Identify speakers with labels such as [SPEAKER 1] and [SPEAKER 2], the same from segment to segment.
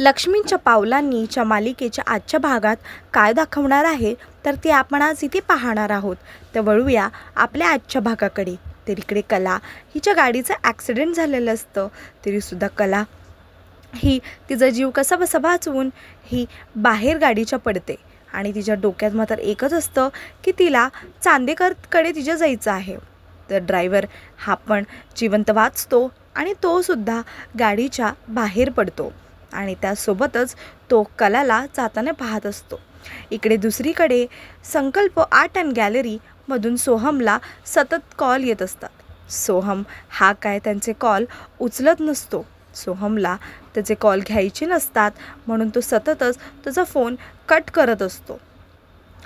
[SPEAKER 1] लक्ष्मींच्या पावलांनी च्या मालिकेच्या आजच्या भागात काय दाखवणार आहे तर ते आपण आज इथे पाहणार आहोत। तर वळूया आपल्या आजच्या भागाकडे। तर इकडे कला हिच्या गाडीचं ॲक्सिडेंट झालेलं असतं, तरीसुद्धा कला ही तिचा जीव कसा बसा वाचवून ही बाहेर गाडीच्या पडते आणि तिच्या डोक्यात मात्र एकच असतं की तिला चांदेकरकडे तिच्या जायचं आहे। तर ड्रायव्हर हा पण जिवंत वाचतो आणि तो सुद्धा गाडीच्या बाहेर पडतो आणि त्यासोबतच तो कलाला जाताना पाहत असतो। इकडे दुसरीकडे संकल्प आर्ट अँड गॅलरीमधून सोहमला सतत कॉल येत असतात। सोहम हा काय त्यांचे कॉल उचलत नसतो, सोहमला त्याचे कॉल घ्यायचे नसतात म्हणून तो सततच त्याचा फोन कट करत असतो।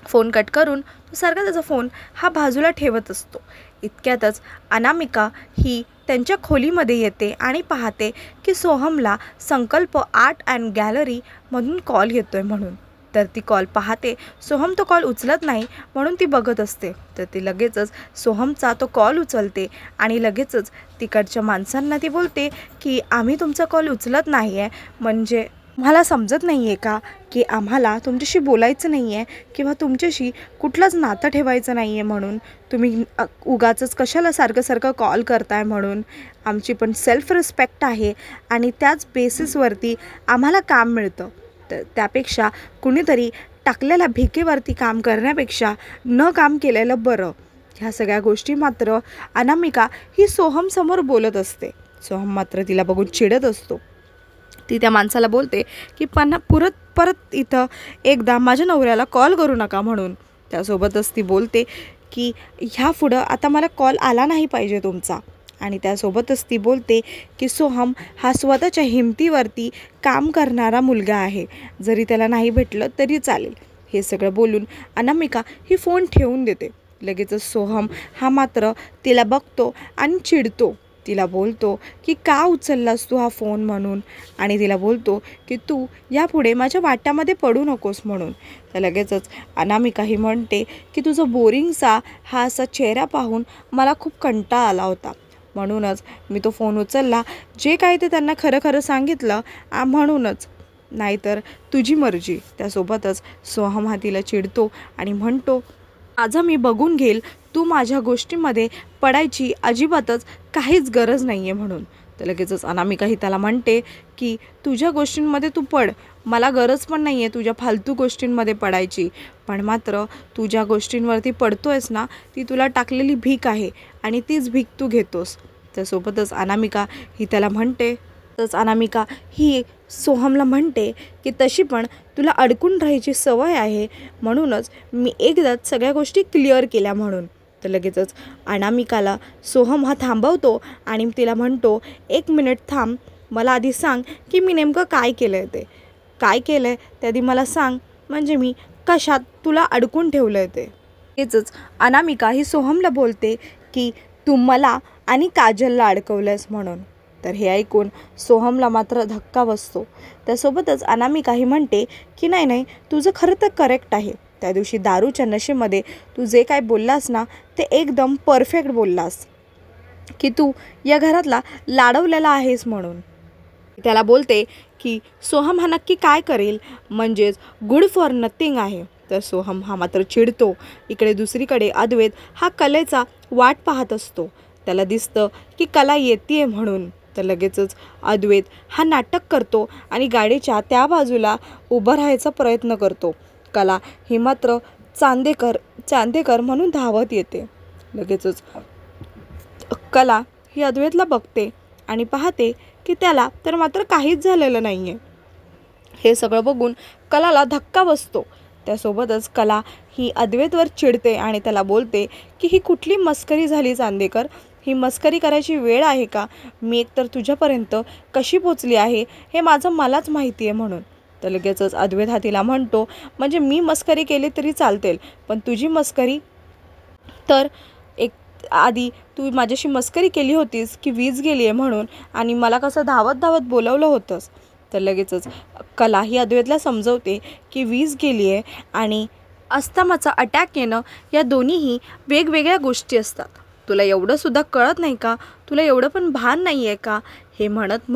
[SPEAKER 1] फोन कट करून तो सारखा त्याचा फोन हा बाजूला ठेवत असतो। इतक्यातच अनामिका ही त्यांच्या खोलीमध्ये येते आणि पाहते की सोहमला संकल्प आर्ट अँड गॅलरीमधून कॉल येतोय म्हणून। तर ती कॉल पाहते, सोहम तो कॉल उचलत नाही म्हणून ती बघत असते। तर ती लगेचच सोहमचा तो कॉल उचलते आणि लगेचच तिकडच्या माणसांना ती बोलते की आम्ही तुमचा कॉल उचलत नाही आहे, म्हणजे मला समजत नाही आहे का की आम्हाला तुमच्याशी बोलायचं नाही आहे किंवा तुमच्याशी कुठलंच नातं ठेवायचं नाही आहे, म्हणून तुम्ही उगाचच कशाला सारखं कॉल करताय, म्हणून आमची पण सेल्फ रिस्पेक्ट आहे आणि त्याच बेसिसवरती आम्हाला काम मिळतं। तर त्यापेक्षा कुणीतरी टाकलेल्या भिकेवरती काम करण्यापेक्षा न काम केलेलं बरं। ह्या सगळ्या गोष्टी मात्र अनामिका ही सोहमसमोर बोलत असते। सोहम मात्र तिला बघून चिडत असतो। ती त्या माणसाला बोलते की परत इथं एकदा माझ्या नवऱ्याला कॉल करू नका म्हणून। त्यासोबतच ती बोलते की ह्या पुढं आता मला कॉल आला नाही पाहिजे तुमचा। आणि त्यासोबतच ती बोलते की सोहम हा स्वतःच्या हिमतीवरती काम करणारा मुलगा आहे, जरी त्याला नाही भेटलं तरी चालेल। हे सगळं बोलून अनामिका ही फोन ठेवून देते। लगेचच सोहम हा मात्र तिला बघतो आणि चिडतो। तिला बोलतो की का उचललास तू हा फोन म्हणून, आणि तिला बोलतो की तू यापुढे माझ्या वाट्यामध्ये पडू नकोस म्हणून। तर लगेचच अनामिका ही म्हणते की तुझं बोरिंगचा हा असा चेहरा पाहून मला खूप कंटाळा आला होता, म्हणूनच मी तो फोन उचलला, जे काय ते त्यांना खरं सांगितलं म्हणूनच, नाहीतर तुझी मर्जी। त्यासोबतच सोहम हा तिला चिडतो आणि म्हणतो माझं मी बघून घेईल, तू माझ्या गोष्टींमध्ये पडायची अजिबातच काहीच गरज नाही आहे म्हणून। तर लगेचच अनामिका ही त्याला म्हणते की तुझ्या गोष्टींमध्ये तू पड, मला गरज पण नाही आहे तुझ्या फालतू गोष्टींमध्ये पडायची, पण मात्र तू ज्या गोष्टींवरती पडतोयस ना ती तुला टाकलेली भीक आहे आणि तीच भीक तू घेतोस। त्यासोबतच अनामिका ही त्याला म्हणते, तसंच अनामिका ही सोहमला म्हणते की तशी पण तुला अडकून राहायची सवय आहे, म्हणूनच मी एकदाच सगळ्या गोष्टी क्लिअर केल्या म्हणून। तर लगेचच अनामिकाला सोहम हा थांबवतो आणि तिला म्हणतो 1 मिनिट थांब, मला आधी सांग की मी नेमकं काय केलं आहे, ते काय केलं आहे ते आधी मला सांग, म्हणजे मी कशात तुला अडकून ठेवलं आहे ते। लगेचच अनामिका ही सोहमला बोलते की तू मला आणि काजलला अडकवलंस म्हणून। तर हे ऐकून सोहमला मात्र धक्का बसतो। त्यासोबतच अनामिका ही म्हणते की नाही तुझं खरं तर करेक्ट आहे, त्या दिवशी दारूच्या नशेमध्ये तू जे काय बोललास ना ते एकदम परफेक्ट बोललास की तू या घरातला लाडवलेला आहेस म्हणून। त्याला बोलते की सोहम हा नक्की काय करेल, म्हणजेच गुड फॉर नथिंग आहे। तर सोहम हा मात्र चिडतो। इकडे दुसरीकडे अद्वैत हा कलेचा वाट पाहत असतो, त्याला दिसतं की कला येते म्हणून। तर लगेचच अद्वैत हा नाटक करतो आणि गाडीच्या त्या बाजूला उभं राहायचा प्रयत्न करतो। कला ही मात्र चांदेकर म्हणून धावत येते। लगेचच कला ही अद्वैतला बघते आणि पाहते की त्याला तर मात्र काहीच झालेलं नाही आहे। हे सगळं बघून कलाला धक्का बसतो। त्यासोबतच कला ही अद्वैतवर चिडते आणि त्याला बोलते की ही कुठली मस्करी झाली चांदेकर, ही मस्करी करायची वेळ आहे का, मी एकतर तुझ्यापर्यंत कशी पोचली आहे हे मलाच माहिती आहे म्हणून। तर लगेचच अद्वैत हा तिला म्हणतो म्हणजे मी मस्करी केली तरी चालतील, पण तुझी मस्करी तर एक आधी तू माझ्याशी मस्करी केली होतीस की वीज गेली आहे म्हणून, आणि मला कसं धावत बोलवलं होतंस। तर लगेचच कला ही अद्वैतला समजवते की वीज गेली आहे आणि अस्थमाचा अटॅक येणं या दोन्हीही वेगवेगळ्या गोष्टी असतात, तुला एवढं सुद्धा कळत नाही का, तुला एवढं पण भान नाही आहे का। हे म्हणत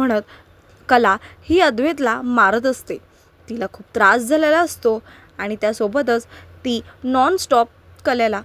[SPEAKER 1] कला ही अद्वैतला मारत असते. तिला खूप त्रास झालेला असतो आणि त्यासोबतच ती नॉनस्टॉप कलेला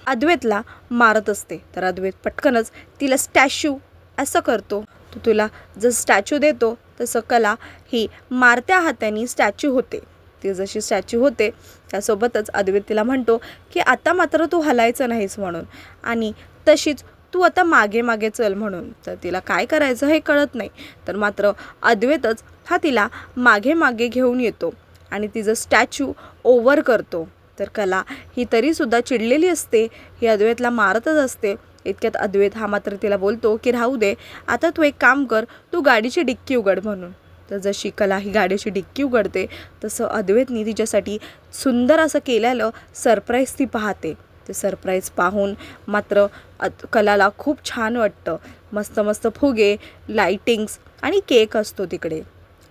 [SPEAKER 1] अद्वैतला मारत असते. तर अद्वैत पटकनच तिला स्टॅच्यू असं करतो. तो तुला जसं स्टॅच्यू देतो तसं कला ही मारत्या हाताने स्टॅच्यू होते. ती जशी स्टॅच्यू होते त्यासोबतच अद्वैत तिला म्हणतो की आता मात्र तू हलायचं नाहीस म्हणून, आणि तशीच तू आता मागे मागे चल म्हणून. तर तिला काय करायचं हे कळत नाही. तर मात्र अद्वैतच हा तिला मागे मागे घेऊन येतो आणि तिचं स्टॅच्यू ओव्हर करतो. तर कला ही तरीसुद्धा चिडलेली असते, ही अद्वैतला मारतच असते. इतक्यात अद्वैत हा मात्र तिला बोलतो की राहू दे, आता तू एक काम कर, तू गाडीची डिक्की उघड म्हणून. तर जशी कला ही गाडीची डिक्की उघडते तसं अद्वैतनी तिच्यासाठी सुंदर असं केलेलं सरप्राईज ती पाहते. ते सरप्राईज पाहून मात्र कलाला खूप छान वाटतं. मस्त मस्त फुगे, लाईटिंग्स आणि केक असतो तिकडे.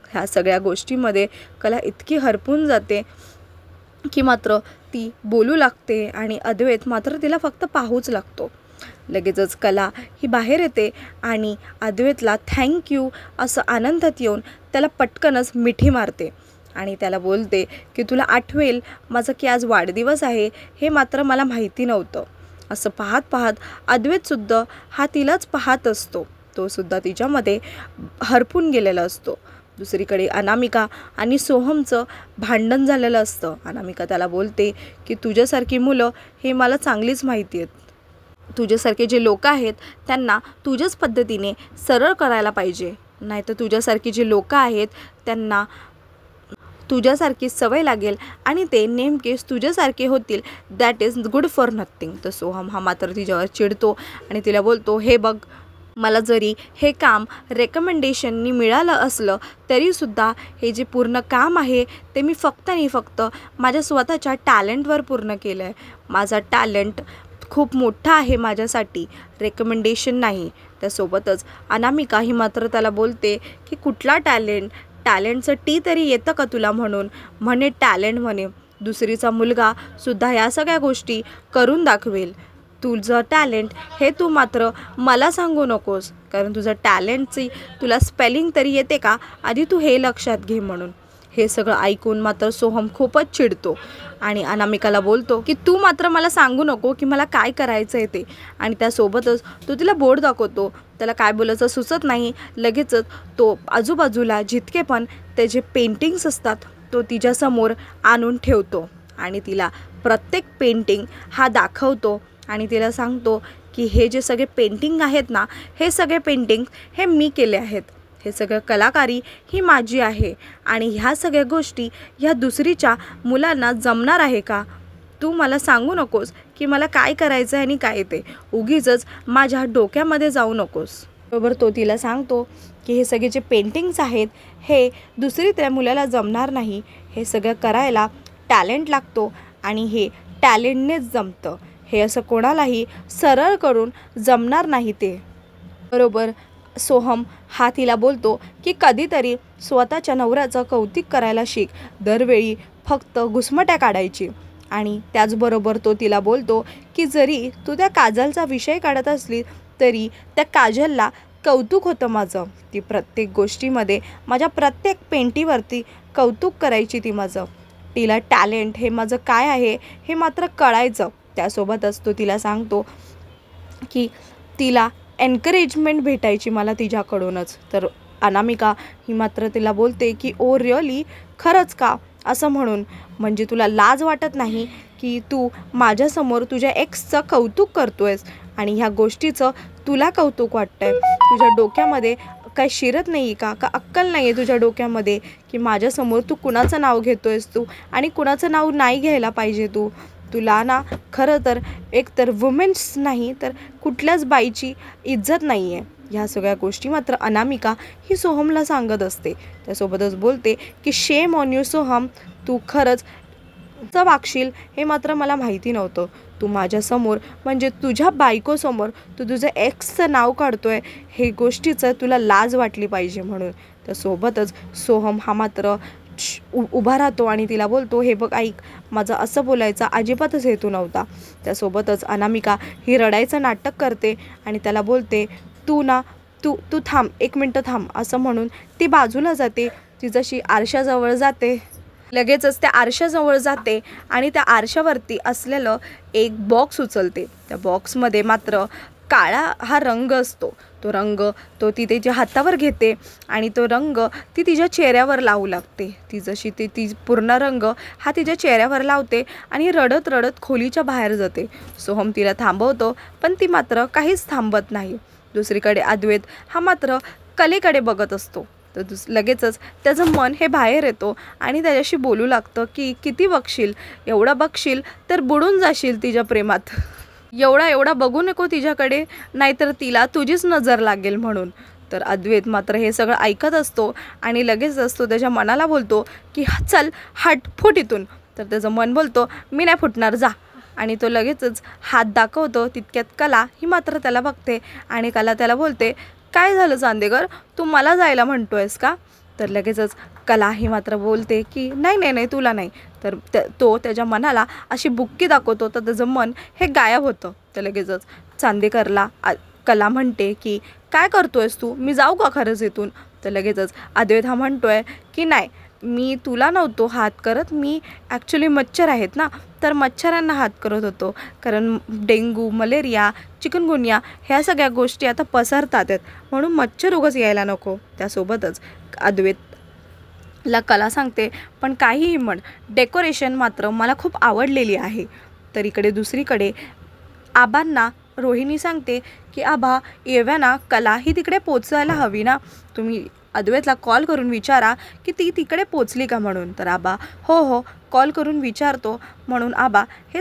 [SPEAKER 1] ह्या सगळ्या गोष्टीमध्ये कला इतकी हरपून जाते की मात्र ती बोलू लागते आणि अद्वैत मात्र तिला फक्त पाहूच लागतो. लगेचच कला ही बाहेर येते आणि अद्वैतला थँक्यू असं आनंदात येऊन त्याला पटकनच मिठी मारते आणि त्याला बोलते की तुला आठवेल माझा की आज वाढदिवस आहे, हे मात्र मला माहिती नव्हतं. असं पाहत पाहत अद्वैतसुद्धा हा तिलाच पाहत असतो. तो सुद्धा तिच्यामध्ये हरपून गेलेला असतो. दुसरीकडे अनामिका आणि सोहमचं भांडण झालेलं असतं. अनामिका त्याला बोलते की तुझ्यासारखी मुलं हे मला चांगलीच माहिती आहेत. तुझ्यासारखे जे लोक आहेत त्यांना तुझ्याच पद्धतीने सरळ करायला पाहिजे, नाहीतर तुझ्यासारखी जे लोक आहेत त्यांना तुझ्यासारखी सवय लागेल आणि ते नेमकेच तुझ्यासारखे होतील. That is good for nothing. तर सोहम हा मात्र तिच्यावर चिडतो आणि तिला बोलतो हे बघ, मला जरी हे काम रेकमेंडेशननी मिळालं असलं तरीसुद्धा हे जे पूर्ण काम आहे ते मी फक्त आणि फक्त माझ्या स्वतःच्या टॅलेंटवर पूर्ण केलं आहे. माझा टॅलेंट खूप मोठा आहे माझ्यासाठी, रेकमेंडेशन नाही. त्यासोबतच अनामिका ही मात्र त्याला बोलते की कुठला टॅलेंटचं टी तरी येतं का तुला म्हणून. म्हणे टॅलेंट म्हणे दुसरीचा मुलगा सुद्धा या सगळ्या गोष्टी करून दाखवेल. तुझं टॅलेंट हे तू मात्र मला सांगू नकोस, कारण तुझं टॅलेंटची तुला स्पेलिंग तरी येते का, आधी तू हे लक्षात घे म्हणून. हे सगळं ऐकून मात्र सोहम खूपच चिडतो आणि अनामिकाला बोलतो की तू मात्र मला सांगू नको की मला काय करायचं आहे ते. आणि त्यासोबतच तो तिला बोर्ड दाखवतो. त्याला काय बोलायचं सुचत नाही. लगेचच तो आजूबाजूला जितके पण त्याचे पेंटिंग्स असतात तो तिच्यासमोर आणून ठेवतो आणि तिला प्रत्येक पेंटिंग हा दाखवतो आणि तिला सांगतो की हे जे सगळे पेंटिंग आहेत ना, हे सगळे पेंटिंग हे मी केले आहेत. हे सगळं कलाकारी ही माझी आहे आणि ह्या सगळ्या गोष्टी ह्या दुसरीच्या मुलांना जमणार आहे का. तू मला सांगू नकोस की मला काय करायचं आहे आणि काय ते. उगीचच माझ्या डोक्यामध्ये जाऊ नकोस. बरोबर तो तिला सांगतो की हे सगळे जे पेंटिंग्स आहेत हे दुसरी त्या मुलाला जमणार नाही. हे सगळं करायला टॅलेंट लागतो आणि हे टॅलेंटनेच जमतं. हे असं कोणालाही सरळ करून जमणार नाही ते. बरोबर सोहम हा तिला बोलतो की कधीतरी स्वतःच्या नवऱ्याचं कौतुक करायला शिक, दरवेळी फक्त घुसमट्या काढायची. आणि त्याचबरोबर तो तिला बोलतो की जरी तू त्या काजलचा विषय काढत असली तरी त्या काजलला कौतुक होतं माझं. ती प्रत्येक गोष्टीमध्ये माझ्या प्रत्येक पेंटीवरती कौतुक करायची ती माझं. तिला टॅलेंट हे माझं काय आहे हे मात्र कळायचं. त्यासोबतच तो तिला सांगतो की तिला एनकरेजमेंट भेटायची मला तिच्याकडूनच. तर अनामिका ही मात्र तिला बोलते की ओ रिअली, खरंच का असं म्हणून. म्हणजे तुला लाज वाटत नाही की तू माझ्यासमोर तुझ्या एक्सचं कौतुक करतोयस आणि ह्या गोष्टीचं तुला कौतुक वाटतंय. तुझ्या डोक्यामध्ये काय शिरत नाही का अक्कल नाही आहे तुझ्या डोक्यामध्ये की माझ्यासमोर तू कुणाचं नाव घेतोयस तू आणि कुणाचं नाव नाही घ्यायला पाहिजे तू. तुला ना खरं तर एकतर वुमेन्स नाही तर कुठल्याच बाईची इज्जत नाही आहे. ह्या सगळ्या गोष्टी मात्र अनामिका ही सोहमला सांगत असते. त्यासोबतच बोलते की शेम ऑन यू सोहम, तू खरंच वागशील हे मात्र मला माहिती नव्हतं. तू माझ्यासमोर म्हणजे तुझ्या बायकोसमोर तू तुझं एक्सचं नाव काढतोय, हे गोष्टीचं तुला लाज वाटली पाहिजे म्हणून. त्यासोबतच सोहम हा मात्र उभा राहतो आणि तिला बोलतो हे बघ ऐक, माझं असं बोलायचा अजिबातच हेतू नव्हता. त्यासोबतच अनामिका ही रडायचं नाटक करते आणि त्याला बोलते तू ना तू तू थांब, 1 मिनटं थांब असं म्हणून ती बाजूला जाते. ती जशी आरशाजवळ जाते लगेचच त्या आरशाजवळ जाते आणि त्या आरशावरती असलेलं एक बॉक्स उचलते. त्या बॉक्समध्ये मात्र काळा हा रंग असतो. तो रंग ती तिच्या हातावर घेते आणि तो रंग ती तिच्या चेहऱ्यावर लावू लागते. ती जशी ती पूर्ण रंग हा तिच्या चेहऱ्यावर लावते आणि रडत रडत खोलीच्या बाहेर जाते. सोहम तिला थांबवतो पण ती मात्र काहीच थांबत नाही. दुसरीकडे अद्वैत हा मात्र कलेकडे बघत असतो. तर लगेचच त्याचं मन हे बाहेर येतो आणि त्याच्याशी बोलू लागतं की किती बघशील, एवढा बघशील तर बुडून जाशील तिच्या प्रेमात. एवढा बघू नको तिच्याकडे, नाहीतर तिला तुझीच नजर लागेल म्हणून. तर अद्वैत मात्र हे सगळं ऐकत असतो आणि लगेचच तो त्याच्या मनाला बोलतो की चल हट, फुट इथून. तर त्याचं मन बोलतो मी नाही फुटणार, जा. आणि तो लगेचच हात दाखवतो. तितक्यात कला ही मात्र त्याला बघते आणि कला त्याला बोलते काय झालं चांदेकर, तू मला जायला म्हणतोयस का? तर लगेचच कला ही मात्र बोलते की नाही तुला नाही. तर तो त्याच्या मनाला अशी बुक्की दाखवतो तर त्याचं मन हे गायब होतं. तर लगेचच चांदेकरला कला म्हणते की काय करतोयस तू, मी जाऊ का खरंच इथून? तर लगेचच अद्वैत हा म्हणतोय की नाही, मी तुला नव्हतो हात करत, मी ॲक्च्युली मच्छर आहेत ना, तर मच्छरांना हात करत होतो. कारण डेंग्यू, मलेरिया, चिकनगुन्या ह्या सगळ्या गोष्टी आता पसरतात आहेत, म्हणून मच्छर उगाच यायला नको. त्यासोबतच अद्वैतला कला सांगते पण काहीही म्हण, डेकोरेशन मात्र मला खूप आवडलेली आहे. तर इकडे दुसरीकडे आबांना रोहिणी सांगते की आबा येव्या ना, कला ही तिकडे पोचायला हवी ना, तुम्ही अद्वैतला कॉल करून विचारा की ती तिकडे पोचली का म्हणून. तर आबा हो कॉल करून विचारतो म्हणून आबा हे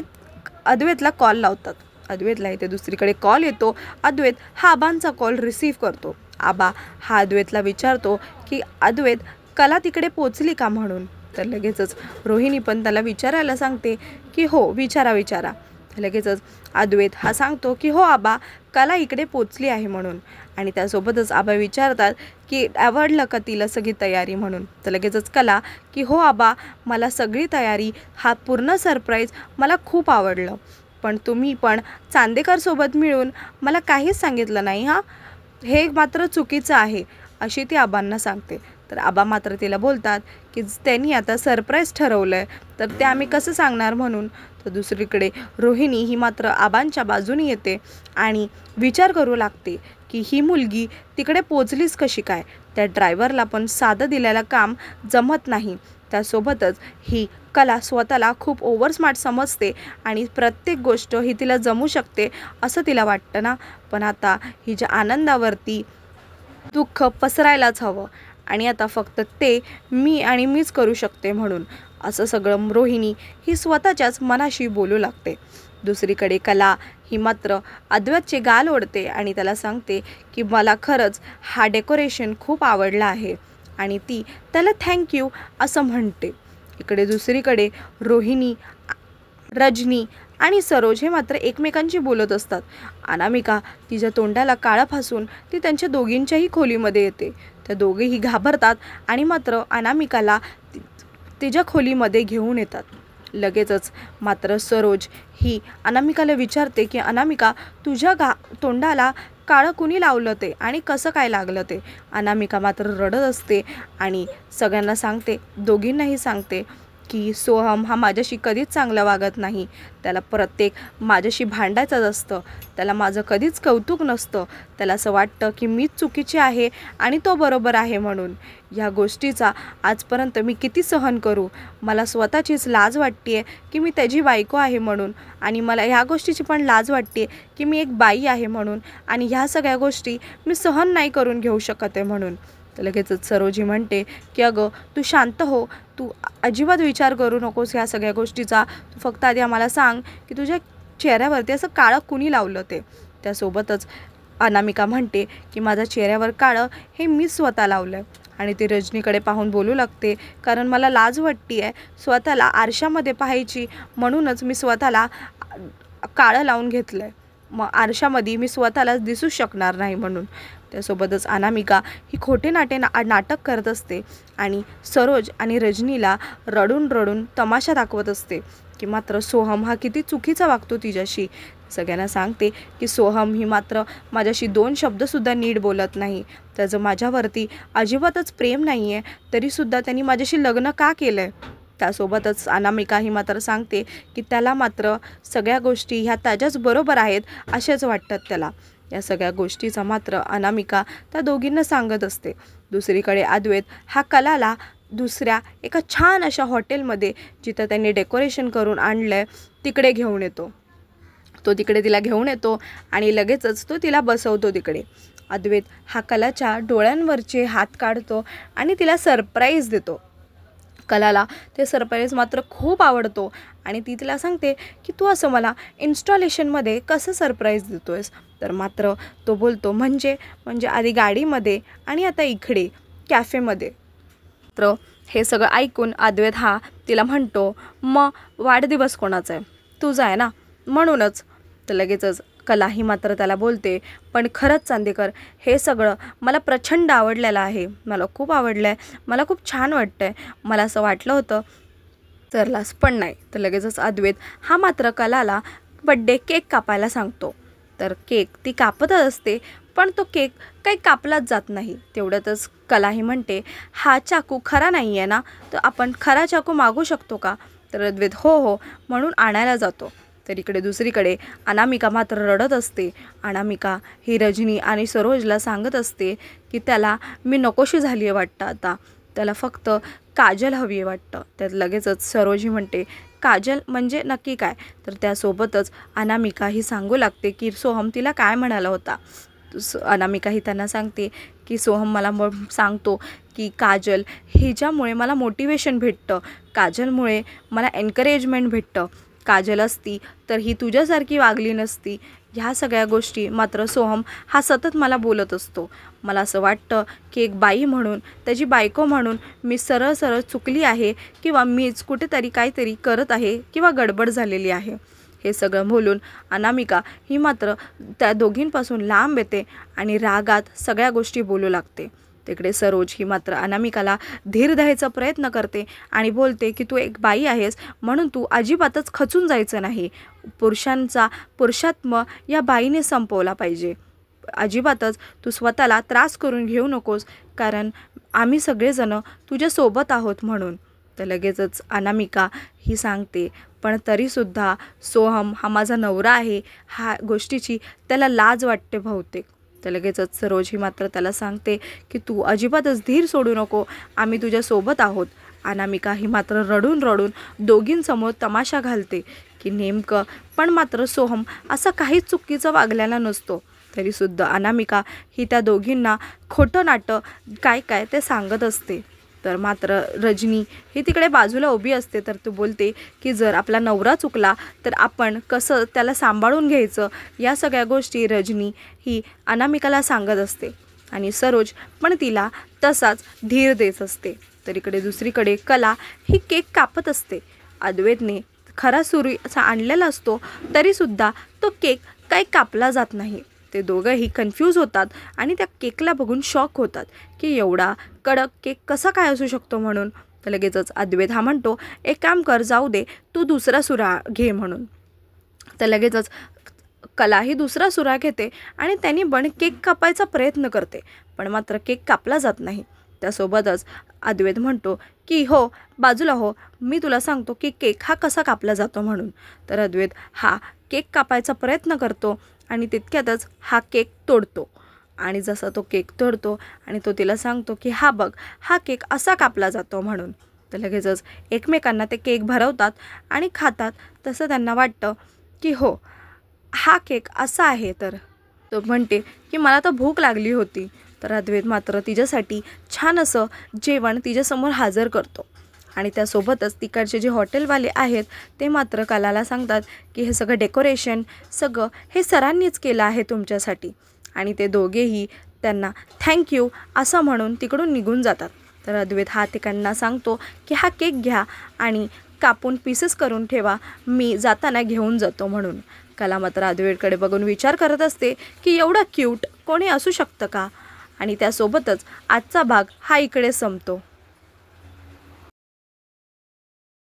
[SPEAKER 1] अद्वैतला कॉल लावतात. अद्वैतला इथे दुसरीकडे कॉल येतो. अद्वैत हा आबांचा कॉल रिसीव्ह करतो. आबा हा अद्वैतला विचारतो की अद्वैत कला तिकडे पोचली का म्हणून. तर लगेचच रोहिणी पण त्याला विचारायला सांगते की हो विचारा. लगेचच अद्वैत हा सांगतो की हो आबा, कला इकडे पोचली आहे म्हणून. आणि त्यासोबतच आबा विचारतात की आवडलं का तिला सगळी तयारी म्हणून. तर लगेचच कला की हो आबा, मला सगळी तयारी, हा पूर्ण सरप्राईज मला खूप आवडलं, पण तुम्ही पण चांदेकरसोबत मिळून मला काहीच सांगितलं नाही, हां, हे मात्र चुकीचं आहे अशी ती आबांना सांगते. तर आबा मात्र तिला बोलतात की त्यांनी आता सरप्राईज ठरवलं आहे, तर ते आम्ही कसं सांगणार म्हणून. तर दुसरीकडे रोहिणी ही मात्र आबांच्या बाजूने येते आणि विचार करू लागते की ही मुलगी तिकडे पोचलीच कशी काय. त्या ड्रायव्हरला पण साधं दिलेलं काम जमत नाही. त्यासोबतच ही कला स्वतःला खूप ओव्हर स्मार्ट समजते आणि प्रत्येक गोष्ट ही तिला जमू शकते असं तिला वाटतं ना. पण आता हिच्या आनंदावरती दुःख पसरायलाच हवं आणि आता फक्त ते मीच करू शकते म्हणून असं सगळं रोहिणी ही स्वतःच्याच मनाशी बोलू लागते. दुसरीकडे कला ही मात्र अद्वैतचे गाल ओढते आणि त्याला सांगते की मला खरंच हा डेकोरेशन खूप आवडला आहे आणि ती त्याला थँक्यू असं म्हणते. इकडे दुसरीकडे रोहिणी, रजनी आणि सरोज हे मात्र एकमेकांशी बोलत असतात. अनामिका तिच्या तोंडाला काळं फासून ती त्यांच्या दोघींच्याही खोलीमध्ये येते. त्या दोघेही घाबरतात आणि मात्र अनामिकाला तिच्या खोलीमध्ये घेऊन येतात. लगेचच मात्र सरोज ही अनामिकाला विचारते की अनामिका, तुझ्या तोंडाला काळं कुणी लावलं ते आणि कसं काय लागलं ते. अनामिका मात्र रडत असते आणि सगळ्यांना सांगते, दोघींनाही सांगते की सोहम हा माझ्याशी कधीच चांगलं वागत नाही, त्याला प्रत्येक माझ्याशी भांडायचंच असतं, त्याला माझं कधीच कौतुक नसतं, त्याला असं वाटतं की मीच चुकीची आहे आणि तो बरोबर आहे म्हणून. ह्या गोष्टीचा आजपर्यंत मी किती सहन करू, मला स्वतःचीच लाज वाटते आहे की मी त्याची बायको आहे म्हणून, आणि मला ह्या गोष्टीची पण लाज वाटते की मी एक बाई आहे म्हणून, आणि ह्या सगळ्या गोष्टी मी सहन नाही करून घेऊ शकत आहे म्हणून. तर लगेचच सरोजी म्हणते की अगं तू शांत हो, तू अजिबात विचार करू नकोस ह्या सगळ्या गोष्टीचा, तू फक्त आधी आम्हाला सांग की तुझ्या चेहऱ्यावरती असं काळं कुणी लावलं ते. त्यासोबतच अनामिका म्हणते की माझ्या चेहऱ्यावर काळं हे मी स्वतः लावलं आहे. आणि ती रजनीकडे पाहून बोलू लागते, कारण मला लाज वाटते आहे स्वतःला आरशामध्ये पाहायची, म्हणूनच मी स्वतःला काळं लावून घेतलं आहे, मग आरशामध्ये मी स्वतःला दिसूच शकणार नाही म्हणून. त्यासोबतच अनामिका ही खोटे नाटक करत असते आणि सरोज आणि रजनीला रडून रडून तमाशा दाखवत असते. की मात्र सोहम हा किती चुकीचा वागतो तिच्याशी. सगळ्यांना सांगते की सोहम ही मात्र माझ्याशी 2 शब्दसुद्धा नीट बोलत नाही. त्याचं माझ्यावरती अजिबातच प्रेम नाही आहे, तरीसुद्धा त्यांनी माझ्याशी लग्न का केलं आहे. त्यासोबतच अनामिका ही मात्र सांगते की त्याला मात्र सगळ्या गोष्टी ह्या त्याच्याच बरोबर आहेत असेच वाटतात त्याला. या सगळ्या गोष्टीचा मात्र अनामिका त्या दोघींना सांगत असते. दुसरीकडे अद्वैत हा कलाला दुसऱ्या एका छान अशा हॉटेलमध्ये, जिथं त्यांनी डेकोरेशन करून आणलं आहे, तिकडे घेऊन येतो. तो तिकडे तिला घेऊन येतो आणि लगेचच तो तिला बसवतो तिकडे. अद्वैत हा कलाच्या डोळ्यांवरचे हात काढतो आणि तिला सरप्राईज देतो. कलाला ते सरप्राईज मात्र खूप आवडतो आणि ती तिला सांगते की तू असं मला इन्स्टॉलेशनमध्ये कसं सरप्राईज देतो आहेस. तर मात्र तो बोलतो म्हणजे आधी गाडीमध्ये आणि आता इकडे कॅफेमध्ये. तर हे सगळं ऐकून अद्वैत हा तिला म्हणतो मग वाढदिवस कोणाचा आहे, तुझा आहे ना, म्हणूनच. तर लगेचच कला ही मात्र त्याला बोलते पण खरंच चांदेकर, हे सगळं मला प्रचंड आवडलेलं आहे, मला खूप आवडलं आहे, मला खूप छान वाटतं आहे, मला असं वाटलं होतं तरलाच पण नाही. तर लगेचच अद्वैत हा मात्र कलाला बड्डे केक कापायला सांगतो. तर केक ती कापतच असते पण तो केक काही कापलाच जात नाही. तेवढ्यातच कलाही म्हणते हा चाकू खरा नाही आहे ना, तर आपण खरा चाकू मागू शकतो का. तर अद्वैत हो म्हणून आणायला जातो. तर इकडे दुसरीकडे अनामिका मात्र रडत असते. अनामिका ही रजनी आणि सरोजला सांगत असते की त्याला मी नकोशी झाली आहे वाटतं, आता त्याला फक्त काजल हवी आहे वाटतं. त्यात लगेचच सरोजी म्हणते काजल म्हणजे नक्की काय. तर त्यासोबतच अनामिका ही सांगू लागते की सोहम तिला काय म्हणाला होता. अनामिका ही त्यांना सांगते की सोहम मला सांगतो की काजल हिच्यामुळे मला मोटिवेशन भेटतं, काजलमुळे मला एन्करेजमेंट भेटतं, काजल असती तर ही तुझ्यासारखी वागली नसती. ह्या सगळ्या गोष्टी मात्र सोहम हा सतत मला बोलत असतो. मला असं वाटतं की एक बाई म्हणून, त्याची बायको म्हणून मी सरळ चुकली आहे किंवा मीच कुठेतरी काहीतरी करत आहे किंवा गडबड झालेली आहे. हे सगळं बोलून अनामिका ही मात्र त्या दोघींपासून लांब येते आणि रागात सगळ्या गोष्टी बोलू लागते. तिकडे सरोज ही मात्र अनामिकाला धीर द्यायचा प्रयत्न करते आणि बोलते की तू एक बाई आहेस म्हणून तू अजिबातच खचून जायचं नाही. पुरुषांचा पुरुषात्म या बाईने संपवला पाहिजे. अजिबातच तू स्वतःला त्रास करून घेऊ नकोस, कारण आम्ही सगळेजण तुझ्यासोबत आहोत म्हणून. तर लगेचच अनामिका ही सांगते पण तरीसुद्धा सोहम हा माझा नवरा आहे, ह्या गोष्टीची त्याला लाज वाटते बहुतेक. तर लगेचच सरोज ही मात्र त्याला सांगते की तू अजिबातच धीर सोडू नको, आम्ही तुझ्यासोबत आहोत. अनामिका ही मात्र रडून दोघींसमोर तमाशा घालते की नेमकं पण मात्र सोहम असा काहीच चुकीचं वागलेला नसतो. तरीसुद्धा अनामिका ही त्या दोघींना खोटं नाटं काय ते सांगत असते. तर मात्र रजनी ही तिकडे बाजूला उभी असते. तर तू बोलते की जर आपला नवरा चुकला तर आपण कसं त्याला सांभाळून घ्यायचं, या सगळ्या गोष्टी रजनी ही अनामिकाला सांगत असते आणि सरोज पण तिला तसाच धीर देत असते. तर इकडे दुसरीकडे कला ही केक कापत असते. अद्वैतने खरा सुरीचा आणलेला असतो तरीसुद्धा तो केक काही कापला जात नाही. ते दोघंही कन्फ्यूज होतात आणि त्या केकला बघून शॉक होतात की एवढा कडक केक कसा काय असू शकतो म्हणून. तर लगेचच अद्वैत हा म्हणतो एक काम कर, जाऊ दे, तू दुसरा सुरा घे म्हणून. तर लगेचच कला ही दुसरा सुरा घेते आणि त्यांनी केक कापायचा प्रयत्न करते पण मात्र केक कापला जात नाही. त्यासोबतच अद्वैत म्हणतो की हो बाजूला हो, मी तुला सांगतो की केक हा कसा कापला जातो म्हणून. तर अद्वैत हा केक कापायचा प्रयत्न करतो आणि तितक्यातच हा केक तोडतो. आणि जसा तो केक तोडतो आणि तो तिला सांगतो की हा बघ, हा केक असा कापला जातो म्हणून. तर लगेचच एकमेकांना ते केक भरवतात आणि खातात. तसं त्यांना वाटतं की हो हा केक असा आहे. तर तो म्हणते की मला तर भूक लागली होती. तर अद्वैत मात्र तिच्यासाठी छान असं जेवण तिच्यासमोर हजर करतो आणि त्यासोबतच तिकडचे जे हॉटेलवाले आहेत ते मात्र कलाला सांगतात की हे सगळं डेकोरेशन सगळं हे सरांनीच केलं आहे तुमच्यासाठी. आणि ते दोघेही त्यांना थँक्यू असं म्हणून तिकडून निघून जातात. तर अद्वैत हा तिकडनं सांगतो की हा केक घ्या आणि कापून पीसेस करून ठेवा, मी जाताना घेऊन जातो म्हणून. कला मात्र अद्वैतकडे बघून विचार करत असते की एवढं क्यूट कोणी असू शकतं का. आणि त्यासोबतच आजचा भाग हा इकडे संपतो.